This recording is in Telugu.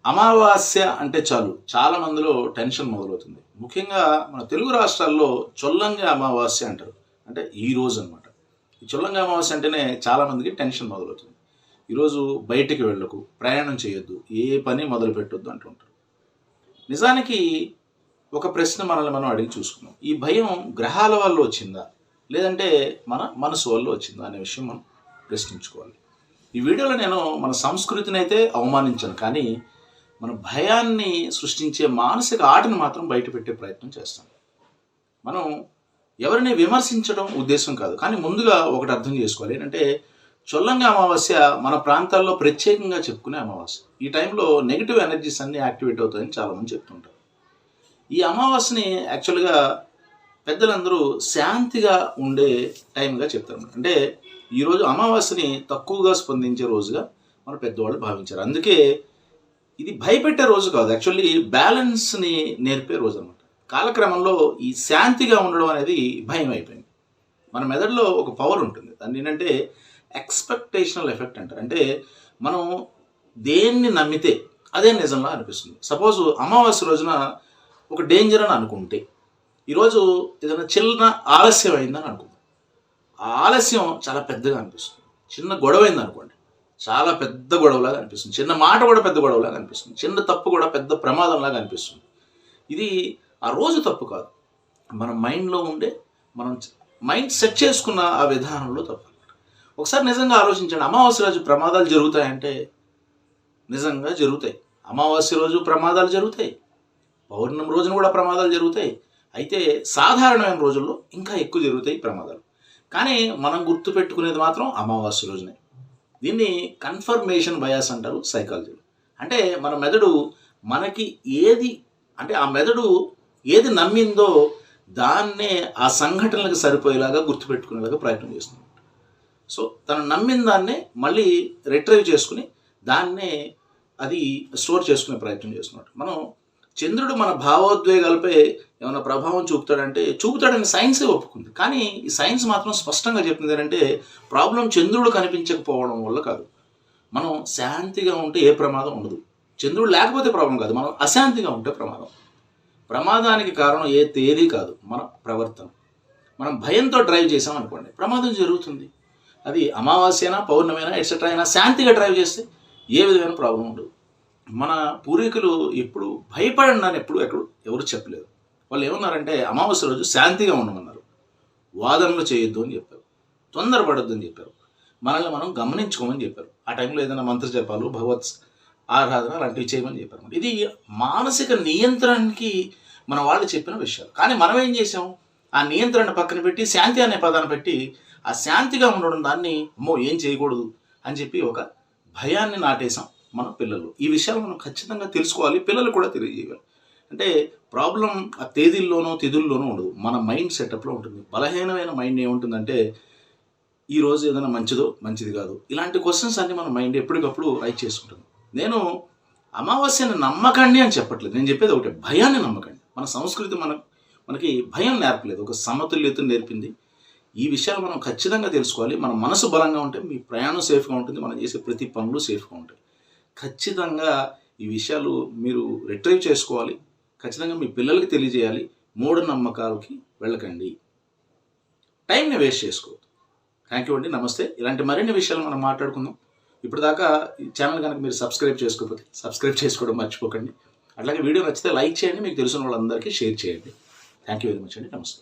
అమావాస్య అంటే చాలు చాలా మందిలో టెన్షన్ మొదలవుతుంది. ముఖ్యంగా మన తెలుగు రాష్ట్రాల్లో చొల్లంగి అమావాస్య అంటారు. అంటే ఈ రోజు అనమాట. ఈ చొల్లంగి అమావాస్య అంటేనే చాలామందికి టెన్షన్ మొదలవుతుంది. ఈరోజు బయటికి వెళ్ళకు, ప్రయాణం చేయొద్దు, ఏ పని మొదలు పెట్టొద్దు అంటుంటారు. నిజానికి ఒక ప్రశ్న మనల్ని మనం అడిగి చూసుకున్నాం. ఈ భయం గ్రహాల వల్ల వచ్చిందా, లేదంటే మన మనసు వల్ల వచ్చిందా అనే విషయం మనం ప్రశ్నించుకోవాలి. ఈ వీడియోలో నేను మన సంస్కృతిని అయితే అవమానించాను, కానీ మన భయాన్ని సృష్టించే మానసిక ఆటను మాత్రం బయటపెట్టే ప్రయత్నం చేస్తాను. మనం ఎవరిని విమర్శించడం ఉద్దేశం కాదు, కానీ ముందుగా ఒకటి అర్థం చేసుకోవాలి. ఏంటంటే చొల్లంగి అమావాస్య మన ప్రాంతాల్లో ప్రత్యేకంగా చెప్పుకునే అమావాస్య. ఈ టైంలో నెగిటివ్ ఎనర్జీస్ అన్నీ యాక్టివేట్ అవుతాయని చాలామంది చెప్తుంటారు. ఈ అమావాస్యని యాక్చువల్గా పెద్దలందరూ శాంతిగా ఉండే టైంగా చెప్తారు. అంటే ఈరోజు అమావాస్యని తక్కువగా స్పందించే రోజుగా మన పెద్దవాళ్ళు భావించారు. అందుకే ఇది భయపెట్టే రోజు కాదు, యాక్చువల్లీ బ్యాలెన్స్ని నేర్పే రోజు అనమాట. కాలక్రమంలో ఈ శాంతిగా ఉండడం అనేది భయం అయిపోయింది. మన మెదడులో ఒక పవర్ ఉంటుంది, దాన్ని ఏంటంటే ఎక్స్పెక్టేషనల్ ఎఫెక్ట్ అంటారు. అంటే మనం దేన్ని నమ్మితే అదే నిజంగా అనిపిస్తుంది. సపోజ్ అమావాస్య రోజున ఒక డేంజర్ అని అనుకుంటే, ఈరోజు ఏదైనా చిన్న ఆలస్యం అయిందని అనుకుంటాం. ఆ ఆలస్యం చాలా పెద్దగా అనిపిస్తుంది. చిన్న గొడవ అయింది అనుకోండి, చాలా పెద్ద గొడవలాగా అనిపిస్తుంది. చిన్న మాట కూడా పెద్ద గొడవలాగా అనిపిస్తుంది. చిన్న తప్పు కూడా పెద్ద ప్రమాదంలాగా అనిపిస్తుంది. ఇది ఆ రోజు తప్పు కాదు, మన మైండ్లో ఉండే, మనం మైండ్ సెట్ చేసుకున్న ఆ విధానంలో తప్పు. ఒకసారి నిజంగా ఆలోచించండి, అమావాస్య రోజు ప్రమాదాలు జరుగుతాయంటే నిజంగా జరుగుతాయి. అమావాస్య రోజు ప్రమాదాలు జరుగుతాయి, పౌర్ణమి రోజున కూడా ప్రమాదాలు జరుగుతాయి. అయితే సాధారణమైన రోజుల్లో ఇంకా ఎక్కువ జరుగుతాయి ప్రమాదాలు. కానీ మనం గుర్తుపెట్టుకునేది మాత్రం అమావాస్య రోజునే. దీన్ని కన్ఫర్మేషన్ బయాస్ అంటారు సైకాలజీలో. అంటే మన మెదడు మనకి ఏది, అంటే ఆ మెదడు ఏది నమ్మిందో దాన్నే ఆ సంఘటనలకు సరిపోయేలాగా గుర్తుపెట్టుకునేలాగా ప్రయత్నం చేస్తుంది. సో తను నమ్మిన దాన్నే మళ్ళీ రిట్రైవ్ చేసుకుని దాన్నే అది స్టోర్ చేసుకునే ప్రయత్నం చేస్తున్నాడు. మనం చంద్రుడు మన భావోద్వేగాలపై ఏమైనా ప్రభావం చూపుతాడని సైన్సే ఒప్పుకుంది. కానీ ఈ సైన్స్ మాత్రం స్పష్టంగా చెప్తుంది ఏంటంటే ప్రాబ్లం చంద్రుడు కనిపించకపోవడం వల్ల కాదు, మనం శాంతిగా ఉంటే ఏ ప్రమాదం ఉండదు. చంద్రుడు లేకపోతే ప్రాబ్లం కాదు, మనం అశాంతిగా ఉంటే ప్రమాదం. ప్రమాదానికి కారణం ఏ తేదీ కాదు, మన ప్రవర్తన. మనం భయంతో డ్రైవ్ చేసామనుకోండి, ప్రమాదం జరుగుతుంది. అది అమావాస్యనా పౌర్ణమైనా ఎట్సెట్రా అయినా శాంతిగా డ్రైవ్ చేస్తే ఏ విధమైన ప్రాబ్లం ఉండదు. మన పూర్వీకులు ఎప్పుడు భయపడండి అని ఎవరు చెప్పలేదు. వాళ్ళు ఏమన్నారంటే అమావాస్య రోజు శాంతిగా ఉండమన్నారు, వాదనలు చేయొద్దు అని చెప్పారు, తొందరపడొద్దు అని చెప్పారు, మనల్ని మనం గమనించుకోమని చెప్పారు. ఆ టైంలో ఏదైనా మంత్ర జపాలు, భగవత్ ఆరాధన అలాంటివి చేయమని చెప్పారు. ఇది మానసిక నియంత్రణకి మన వాళ్ళు చెప్పిన విషయాలు. కానీ మనం ఏం చేసాం, ఆ నియంత్రణ పక్కన పెట్టి శాంతి అనే పదాన్ని పెట్టి ఆ శాంతిగా ఉండడం దాన్ని అమ్మో ఏం చేయకూడదు అని చెప్పి ఒక భయాన్ని నాటేసాం మన పిల్లలు. ఈ విషయాలు మనం ఖచ్చితంగా తెలుసుకోవాలి, పిల్లలు కూడా తెలియజేయాలి. అంటే ప్రాబ్లం ఆ తేదీల్లోనో తిథుల్లోనో ఉండదు, మన మైండ్ సెటప్లో ఉంటుంది. బలహీనమైన మైండ్ ఏముంటుందంటే ఈరోజు ఏదైనా మంచిది కాదు, ఇలాంటి క్వశ్చన్స్ అన్ని మన మైండ్ ఎప్పటికప్పుడు రైట్ చేసుకుంటుంది. నేను అమావాస్యని నమ్మకండి అని చెప్పట్లేదు, నేను చెప్పేది ఒకటే, భయాన్ని నమ్మకండి. మన సంస్కృతి మనకి భయం నేర్పలేదు, ఒక సమతుల్యతను నేర్పింది. ఈ విషయాలు మనం ఖచ్చితంగా తెలుసుకోవాలి. మన మనసు బలంగా ఉంటే మీ ప్రయాణం సేఫ్గా ఉంటుంది, మనం చేసే ప్రతి పనులు సేఫ్గా ఉంటాయి. ఖచ్చితంగా ఈ విషయాలు మీరు రిట్రైవ్ చేసుకోవాలి, ఖచ్చితంగా మీ పిల్లలకి తెలియజేయాలి. మూఢనమ్మకాలకి వెళ్ళకండి, టైంని వేస్ట్ చేసుకోవద్దు. థ్యాంక్ యూ అండి, నమస్తే. ఇలాంటి మరిన్ని విషయాలు మనం మాట్లాడుకుందాం. ఇప్పుడు దాకా ఈ ఛానల్ కనుక మీరు సబ్స్క్రైబ్ చేసుకోకపోతే సబ్స్క్రైబ్ చేసుకోవడం మర్చిపోకండి. అట్లాగే వీడియో నచ్చితే లైక్ చేయండి, మీకు తెలిసిన వాళ్ళందరికీ షేర్ చేయండి. థ్యాంక్ యూ వెరీ మచ్ అండి, నమస్తే.